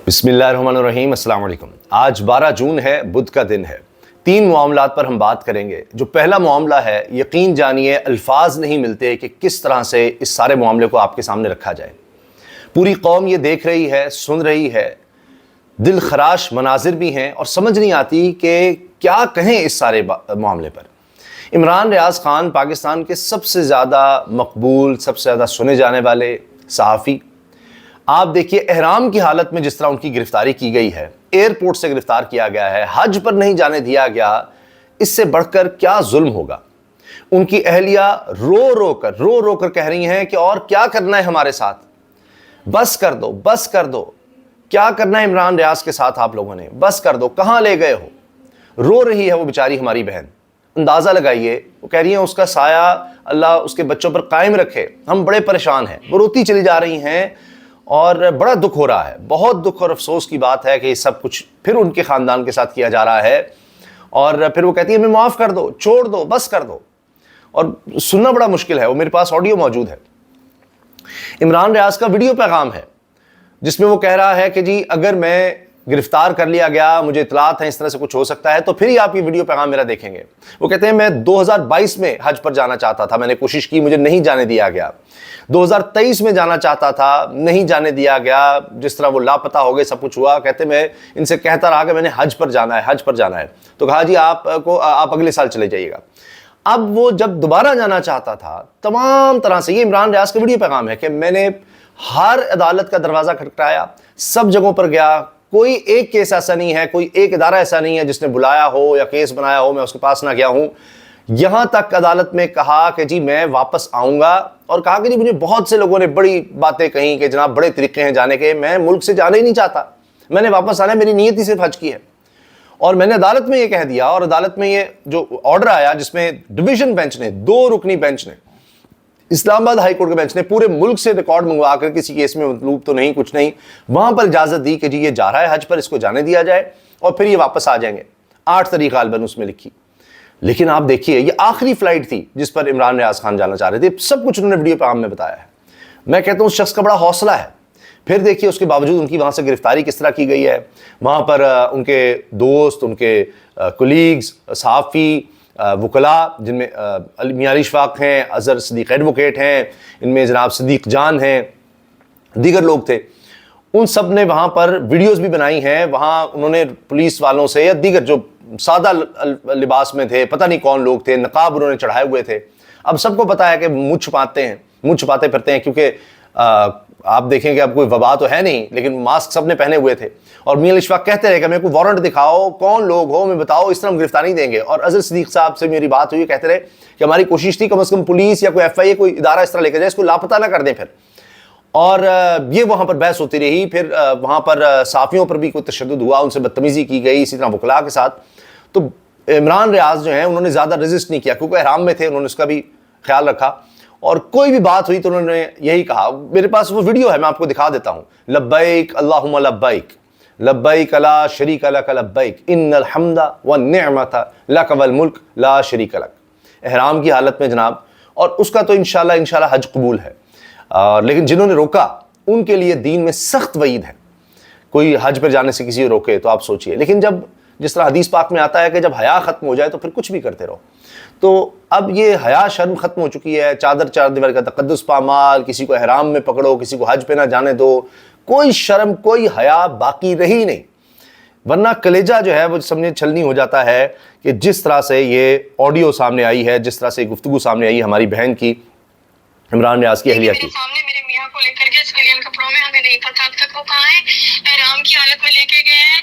बिस्मिल्लाहिर्रहमानिर्रहीम, अस्सलाम वालेकुम। आज 12 जून है, बुध का दिन है। 3 मामलात पर हम बात करेंगे। जो पहला मामला है, यकीन जानिए अल्फाज नहीं मिलते कि किस तरह से इस सारे मामले को आपके सामने रखा जाए। पूरी कौम ये देख रही है, सुन रही है, दिल खराश मनाजिर भी हैं और समझ नहीं आती कि क्या कहें इस सारे मामले पर। इमरान रियाज खान पाकिस्तान के सबसे ज़्यादा मकबूल, सबसे ज़्यादा सुने जाने वाले सहाफ़ी, आप देखिए एहराम की हालत में जिस तरह उनकी गिरफ्तारी की गई है, एयरपोर्ट से गिरफ्तार किया गया है, हज पर नहीं जाने दिया गया, इससे बढ़कर क्या जुल्म होगा। उनकी अहलिया रो रो कर कह रही हैं कि और क्या करना है हमारे साथ, बस कर दो, बस कर दो। क्या करना है इमरान रियाज के साथ आप लोगों ने, बस कर दो, कहाँ ले गए हो। रो रही है वो बेचारी हमारी बहन। अंदाज़ा लगाइए, वो कह रही है उसका साया अल्लाह उसके बच्चों पर कायम रखे, हम बड़े परेशान हैं। वो रोती चली जा रही हैं और बड़ा दुख हो रहा है। बहुत दुख और अफसोस की बात है कि ये सब कुछ फिर उनके ख़ानदान के साथ किया जा रहा है। और फिर वो कहती है हमें माफ़ कर दो, छोड़ दो, बस कर दो। और सुनना बड़ा मुश्किल है। वो मेरे पास ऑडियो मौजूद है, इमरान रियाज का वीडियो पैगाम है, जिसमें वो कह रहा है कि जी अगर मैं गिरफ्तार कर लिया गया, मुझे इतलात है इस तरह से कुछ हो सकता है, तो फिर ही आप ये वीडियो पैगाम मेरा देखेंगे। वो कहते हैं मैं 2022 में हज पर जाना चाहता था, मैंने कोशिश की, मुझे नहीं जाने दिया गया। 2023 में जाना चाहता था, नहीं जाने दिया गया। जिस तरह वो लापता हो गए, सब कुछ हुआ। कहते मैं इनसे कहता रहा कि मैंने हज पर जाना है, हज पर जाना है। तो कहा जी आप अगले साल चले जाइएगा। अब वो जब दोबारा जाना चाहता था, तमाम तरह से, ये इमरान रियाज का वीडियो पैगाम है कि मैंने हर अदालत का दरवाज़ा खटखटाया, सब जगहों पर गया, कोई एक केस ऐसा नहीं है, कोई एक इदारा ऐसा नहीं है जिसने बुलाया हो या केस बनाया हो, मैं उसके पास ना गया हूं। यहां तक अदालत में कहा कि जी मैं वापस आऊंगा, और कहा कि जी मुझे बहुत से लोगों ने बड़ी बातें कही कि जनाब बड़े तरीके हैं जाने के, मैं मुल्क से जाना ही नहीं चाहता, मैंने वापस आना है, मेरी नीयत ही सिर्फ हज की है। और मैंने अदालत में ये कह दिया, और अदालत में ये जो ऑर्डर आया, जिसमें डिवीजन बेंच ने, 2 रुकनी बेंच ने, इस्लामाबाद हाई कोर्ट के बेंच ने पूरे मुल्क से रिकॉर्ड मंगवा कर, किसी केस में मतलूब तो नहीं, कुछ नहीं, वहां पर इजाजत दी कि जी ये जा रहा है हज पर, इसको जाने दिया जाए और फिर ये वापस आ जाएंगे। 8 तारीख गालिबन उसमें लिखी। लेकिन आप देखिए ये आखिरी फ्लाइट थी जिस पर इमरान रियाज खान जाना चाह रहे थे। सब कुछ उन्होंने वीडियो पैगाम में बताया है। मैं कहता हूं उस शख्स का बड़ा हौसला है। फिर देखिए उसके बावजूद उनकी वहां से गिरफ्तारी किस तरह की गई है। वहां पर उनके दोस्त, उनके कुलीग्स, सहाफ़ी, वकला, जिनमें मियां अली इशफाक हैं, अजहर सिद्दीक एडवोकेट हैं, इनमें जनाब सिद्दीक जान हैं, दीगर लोग थे। उन सब ने वहाँ पर वीडियोस भी बनाई हैं। वहाँ उन्होंने पुलिस वालों से या दीगर जो सादा लिबास में थे, पता नहीं कौन लोग थे, नकाब उन्होंने चढ़ाए हुए थे। अब सबको पता है कि मुँह छुपाते हैं, मुँह छुपाते फिरते हैं, क्योंकि आप देखेंगे अब कोई वबा तो है नहीं, लेकिन मास्क सब ने पहने हुए थे। और मियां अली इशफाक कहते रहे कि मेरे को वारंट दिखाओ, कौन लोग हो, मैं बताओ, इस तरह हम गिरफ्तारी नहीं देंगे। और अजहर सिद्दीक साहब से मेरी बात हुई, कहते रहे कि हमारी कोशिश थी कम से कम पुलिस या कोई FIA, कोई इदारा इस तरह लेकर जाए, इसको लापता ना कर दें फिर। और ये वहाँ पर बहस होती रही। फिर वहाँ पर साफियों पर भी कोई तशद्दुद हुआ, उनसे बदतमीज़ी की गई, इसी तरह वकला के साथ। तो इमरान रियाज जो हैं उन्होंने ज़्यादा रेजिस्ट नहीं किया, क्योंकि एहराम में थे, उन्होंने उसका भी ख्याल रखा। और कोई भी बात हुई तो उन्होंने यही कहा। मेरे पास वो वीडियो है, मैं आपको दिखा देता हूँ। लब्बैक अल्लाहुम्मा लब्बैक, लब्बैक ला शरीक लक लब्बैक, इन्नल हम्दा व निअमता लक वल मुल्क ला शरीक लक। एहराम की हालत में जनाब, और उसका तो इंशाल्लाह हज कबूल है। लेकिन जिन्होंने रोका उनके लिए दीन में सख्त वईद है। कोई हज पर जाने से किसी को रोके तो आप सोचिए। लेकिन जब जिस तरह हदीस पाक में आता है कि जब हया ख़त्म हो जाए तो फिर कुछ भी करते रहो, तो अब ये हया शर्म ख़त्म हो चुकी है। चादर चार दीवार का तकद्दुस पामाल, किसी को एहराम में पकड़ो, किसी को हज पे ना जाने दो, कोई शर्म, कोई हया बाकी रही नहीं। वरना कलेजा जो है वो समझे छलनी हो जाता है कि जिस तरह से ये ऑडियो सामने आई है, जिस तरह से गुफ्तगू सामने आई हमारी बहन की, इमरान रियाज की अहलिया की। मेरे मियां को लेकर के सिविलियन कपड़ों में, हमें नहीं पता अब तक वो कहाँ है, एहराम की हालत में लेके गए हैं।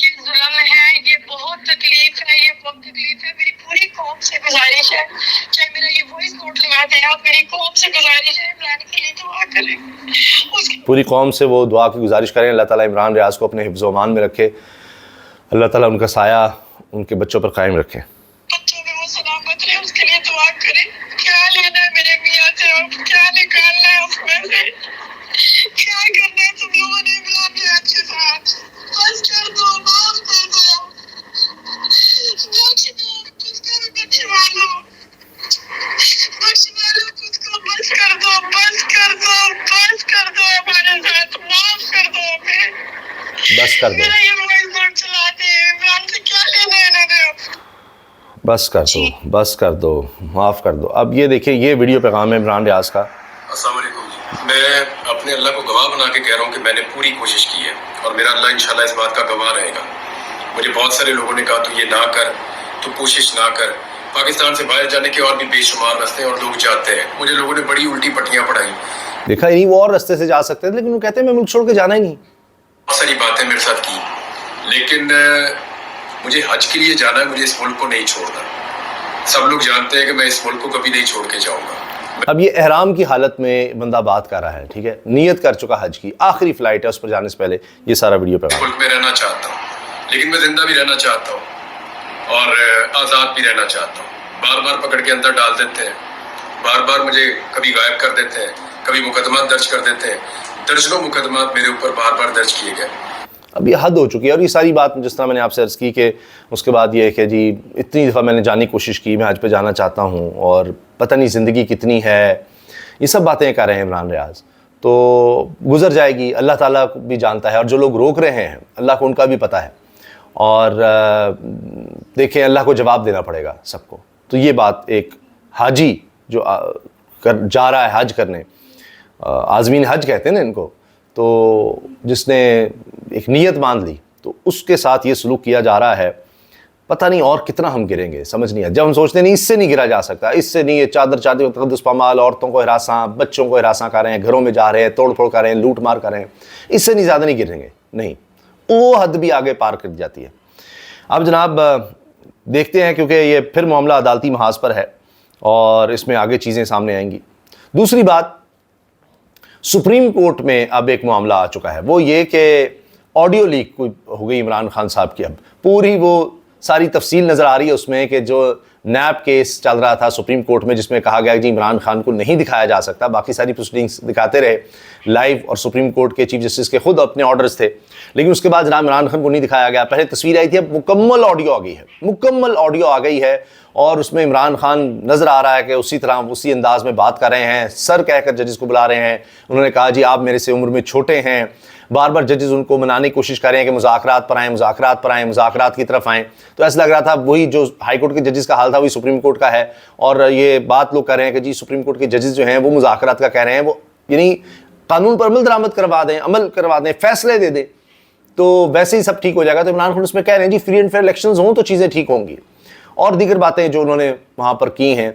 ये जुल्म है, ये बहुत तकलीफ है, ये बहुत तकलीफ है। मेरी पूरी कौम से गुजारिश है, चाहे मेरा ये वॉइस नोट लगा दें आप, मेरी कौम से गुजारिश है इमरान के लिए दुआ करें। पूरी कौम से वो दुआ की गुजारिश करें। अल्लाह ताला इमरान रियाज को अपने हिफ्ज़ व अमान में रखे, अल्लाह ताला उनका साया उनके बच्चों पर कायम रखे। बच्चों में वो सलामत रहे, उसके लिए दुआ करें। क्या लेना है मेरे मियां से, अब क्या निकालना है उसमें से, क्या करना है तुम लोगों ने इमरान रियाज के साथ। बस कर दो, माफ कर दो, बख्श दो, खुद को भी बख्शवा लो, बख्शवा लो खुद को, बस कर दो, बस कर दो, बस कर दो हमारे साथ, माफ कर दो हमें। बस कर दो, मेरा ये मोबाइल फोन चलाते हैं, इमरान से क्या लेना है इन्होंने? बस कर दो, बस कर दो, माफ़ कर दो। अब ये देखिए, ये वीडियो पैगाम है इमरान रियाज का। अस्सलाम वालेकुम जी, मैं अपने अल्लाह को गवाह बना के कह रहा हूँ कि मैंने पूरी कोशिश की है और मेरा अल्लाह इंशाल्लाह इस बात का गवाह रहेगा। मुझे बहुत सारे लोगों ने कहा तू ये ना कर, तू कोशिश ना कर। पाकिस्तान से बाहर जाने के और भी बेशुमार रास्ते और लोग जाते हैं। मुझे लोगों ने बड़ी उल्टी पट्टियाँ पढ़ाई। देखा ही नहीं, वो और रास्ते से जा सकते थे, लेकिन वो कहते हैं मैं मुल्क छोड़ के जाना ही नहीं। बहुत सारी बातें मेरे साथ की, लेकिन मुझे हज के लिए जाना है, मुझे इस मुल्क को नहीं छोड़ना। सब लोग जानते हैं कि मैं इस मुल्क को कभी नहीं छोड़ के जाऊंगा। अब ये एहराम की हालत में बंदा बात कर रहा है, ठीक है, नियत कर चुका हज की, आखिरी फ्लाइट है, उस पर जाने से पहले ये सारा वीडियो पे। मुल्क में रहना चाहता हूँ, लेकिन मैं जिंदा भी रहना चाहता हूँ और आज़ाद भी रहना चाहता हूँ। बार बार पकड़ के अंदर डाल देते हैं, बार बार मुझे कभी गायब कर देते हैं, कभी मुकदमा दर्ज कर देते हैं। दर्जनों मुकदमा मेरे ऊपर बार बार दर्ज किए गए। अब ये हद हो चुकी है। और ये सारी बात जिस तरह मैंने आपसे अर्ज़ की कि उसके बाद ये है कि जी इतनी दफ़ा मैंने जाने की कोशिश की, मैं हज पे जाना चाहता हूँ और पता नहीं ज़िंदगी कितनी है, ये सब बातें कर रहे हैं इमरान रियाज। तो गुजर जाएगी, अल्लाह ताला भी जानता है, और जो लोग रोक रहे हैं अल्लाह को उनका भी पता है। और देखें, अल्लाह को जवाब देना पड़ेगा सबको। तो ये बात एक हाजी जो जा रहा है हज करने, आज़मीन हज कहते हैं ना इनको, तो जिसने एक नीयत बांध ली, तो उसके साथ ये सलूक किया जा रहा है। पता नहीं और कितना हम गिरेंगे, समझ नहीं है। जब हम सोचते नहीं इससे नहीं गिरा जा सकता, इससे नहीं, ये चादर चादर तक़द्दुस पामाल, औरतों को हिरासा, बच्चों को हिरासा कर रहे हैं, घरों में जा रहे हैं, तोड़ फोड़ कर रहे हैं, लूट मार कर रहे हैं, इससे नहीं ज़्यादा नहीं गिरेंगे, नहीं, वो हद भी आगे पार कर जाती है। अब जनाब देखते हैं, क्योंकि ये फिर मामला अदालती महाज पर है और इसमें आगे चीज़ें सामने आएंगी। दूसरी बात, सुप्रीम कोर्ट में अब एक मामला आ चुका है, वो ये कि ऑडियो लीक हो गई इमरान खान साहब की। अब पूरी वो सारी तफसील नज़र आ रही है उसमें कि जो नैब केस चल रहा था सुप्रीम कोर्ट में, जिसमें कहा गया कि जी इमरान खान को नहीं दिखाया जा सकता, बाकी सारी प्रोसीडिंग्स दिखाते रहे लाइव, और सुप्रीम कोर्ट के चीफ जस्टिस के खुद अपने ऑर्डर्स थे, लेकिन उसके बाद जनाब इमरान खान को नहीं दिखाया गया। पहले तस्वीर आई थी, अब मुकम्मल ऑडियो आ गई है, मुकम्मल ऑडियो आ गई है, और उसमें इमरान खान नज़र आ रहा है कि उसी तरह उसी अंदाज में बात कर रहे हैं, सर कहकर जजेस को बुला रहे हैं। उन्होंने कहा जी आप मेरे से उम्र में छोटे हैं, बार बार जजेस उनको मनाने की कोशिश कर रहे हैं कि मुज़ाकरात पर आएँ, मुज़ाकरात पर आएँ, मुज़ाकरात की तरफ आएँ। तो ऐसा लग रहा था वही जो हाई कोर्ट के जजेस का हाल था वही सुप्रीम कोर्ट का है, और ये बात लोग कर रहे हैं कि जी सुप्रीम कोर्ट के जजेस जो हैं वो मुज़ाकरात का कह रहे हैं, वो यानी कानून पर अमल दरामद करवा दें, अमल करवा दें, फैसले दे दें, तो वैसे ही सब ठीक हो जाएगा। तो इमरान खान उसमें कह रहे हैं जी फ्री एंड फेयर इलेक्शंस हों तो चीज़ें ठीक होंगी, और दीगर बातें जो उन्होंने वहाँ पर की हैं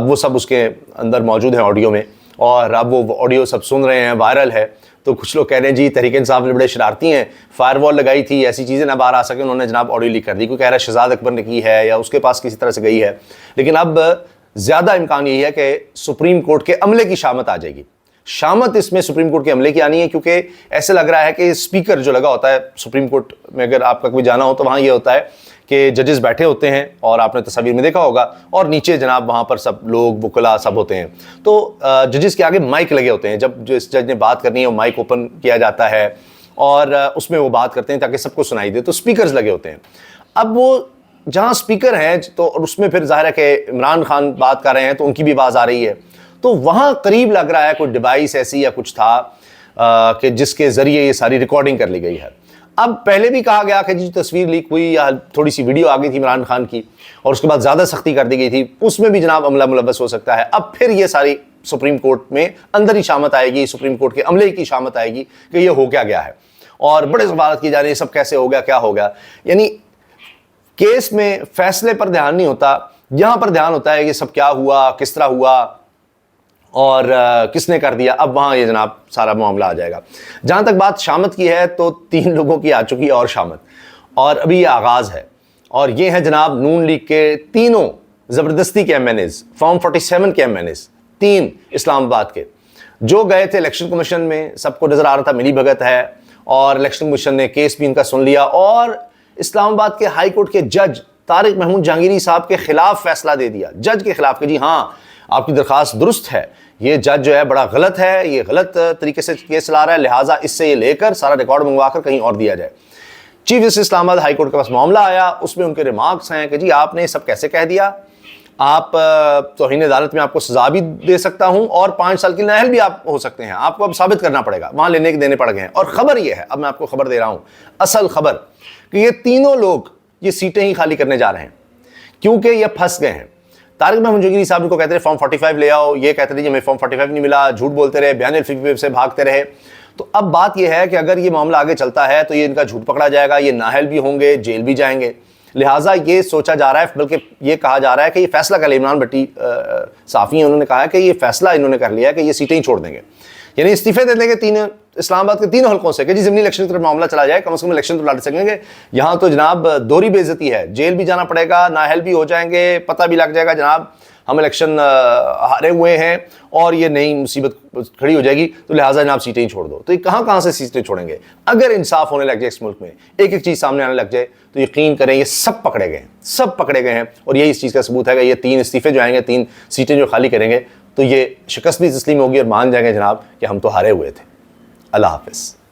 वो सब उसके अंदर मौजूद हैं ऑडियो में, और अब वो ऑडियो सब सुन रहे हैं, वायरल है। तो कुछ लोग कह रहे हैं जी तहरीक इंसाफ ने बड़े शरारती हैं, फायरवॉल लगाई थी, ऐसी चीज़ें ना बाहर आ सके, उन्होंने जनाब ऑडियो लीक कर दी। कोई कह रहा है शहजाद अकबर ने की है या उसके पास किसी तरह से गई है, लेकिन अब ज़्यादा इम्कान यही है कि सुप्रीम कोर्ट के अमले की शामत आ जाएगी। शामत इसमें सुप्रीम कोर्ट के अमले की आनी है, क्योंकि ऐसे लग रहा है कि स्पीकर जो लगा होता है सुप्रीम कोर्ट में, अगर आपका कोई जाना हो तो वहाँ ये होता है कि जजेस बैठे होते हैं, और आपने तस्वीर में देखा होगा, और नीचे जनाब वहाँ पर सब लोग वकला सब होते हैं। तो जजेस के आगे माइक लगे होते हैं, जब जिस जज ने बात करनी है वो माइक ओपन किया जाता है और उसमें वो बात करते हैं ताकि सबको सुनाई दे। तो स्पीकर्स लगे होते हैं। अब वो जहाँ स्पीकर हैं तो उसमें फिर जाहिर है कि इमरान खान बात कर रहे हैं तो उनकी भी आवाज़ आ रही है, तो वहाँ करीब लग रहा है कोई डिवाइस ऐसी या कुछ था कि जिसके ज़रिए ये सारी रिकॉर्डिंग कर ली गई है। अब पहले भी कहा गया कि जी तस्वीर लीक हुई या थोड़ी सी वीडियो आ गई थी इमरान खान की, और उसके बाद ज़्यादा सख्ती कर दी गई थी, उसमें भी जनाब अमला मुलव्वस हो सकता है। अब फिर ये सारी सुप्रीम कोर्ट में अंदर ही शामत आएगी, सुप्रीम कोर्ट के अमले की शामत आएगी कि ये हो क्या गया है, और बड़े सवाल की जा रही है सब कैसे हो गया, क्या हो गया। यानी केस में फैसले पर ध्यान नहीं होता, यहाँ पर ध्यान होता है ये सब क्या हुआ, किस तरह हुआ, और किसने कर दिया। अब वहाँ ये जनाब सारा मामला आ जाएगा। जहाँ तक बात शामत की है तो 3 लोगों की आ चुकी है और शामत, और अभी ये आगाज़ है। और ये हैं जनाब नून लीग के तीनों ज़बरदस्ती के MNAs, फॉर्म 47 के MNAs, 3 इस्लामाबाद के, जो गए थे इलेक्शन कमीशन में। सबको नज़र आ रहा था मिली भगत है, और इलेक्शन कमीशन ने केस भी इनका सुन लिया, और इस्लामाबाद के हाई कोर्ट के जज तारिक महमूद जहांगीरी साहब के खिलाफ फैसला दे दिया, जज के खिलाफ, कि जी हाँ आपकी दरख्वास्त दुरुस्त है, ये जज जो है बड़ा गलत है, ये गलत तरीके से केस चला रहा है, लिहाजा इससे ये लेकर सारा रिकॉर्ड मंगवा कर कहीं और दिया जाए। Chief justice Islamabad high court के पास मामला आया, उसमें उनके रिमार्क्स हैं कि जी आपने सब कैसे कह दिया, आप तौहीन अदालत में आपको सजा भी दे सकता हूं और 5 साल की नाअहल भी आप हो सकते हैं। आपको अब साबित करना पड़ेगा, वहां लेने के देने पड़ गए हैं। और खबर यह है, अब मैं आपको खबर दे रहा हूं, असल खबर, कि ये तीनों लोग ये सीटें ही खाली करने जा रहे हैं क्योंकि ये फंस गए हैं। तारिक महमूद जौहरी साहब इनको कहते रहे फॉर्म 45 ले आओ, ये कहते रहे हमें फॉर्म 45 नहीं मिला, झूठ बोलते रहे, बयान अल-फिक्र से भागते रहे। तो अब बात यह है कि अगर ये मामला आगे चलता है तो ये इनका झूठ पकड़ा जाएगा, ये नाअहल भी होंगे, जेल भी जाएंगे। लिहाजा ये सोचा जा रहा है, बल्कि ये कहा जा रहा है कि ये फैसला कर लिया, इमरान भट्टी साफ़ी हैं, उन्होंने कहा है कि ये फैसला इन्होंने कर लिया है कि ये सीटें ही छोड़ देंगे, यानी इस्तीफे दे देंगे तीन इस्लामाबाद के तीनों हल्कों से कि जी ज़िमनी इलेक्शन की तरफ मामला चला जाए, कम से कम इलेक्शन तो लड़ सकेंगे। यहाँ तो जनाब दोहरी बेइज्जती है, जेल भी जाना पड़ेगा, नाअहल भी हो जाएंगे, पता भी लग जाएगा जनाब हम इलेक्शन हारे हुए हैं और ये नई मुसीबत खड़ी हो जाएगी, तो लिहाजा जनाब सीटें ही छोड़ दो। तो ये कहाँ से सीटें छोड़ेंगे? अगर इंसाफ होने लग जाए इस मुल्क में, एक एक चीज़ सामने आने लग जाए, तो यकीन करें ये सब पकड़े गए हैं, सब पकड़े गए हैं। और यही इस चीज़ का सबूत है कि ये 3 इस्तीफे जो आएंगे, 3 सीटें जो खाली करेंगे, तो ये शिकस्त भी तस्लीम होगी और मान जाएंगे जनाब कि हम तो हारे हुए थे। अल्लाह हाफ़िज़।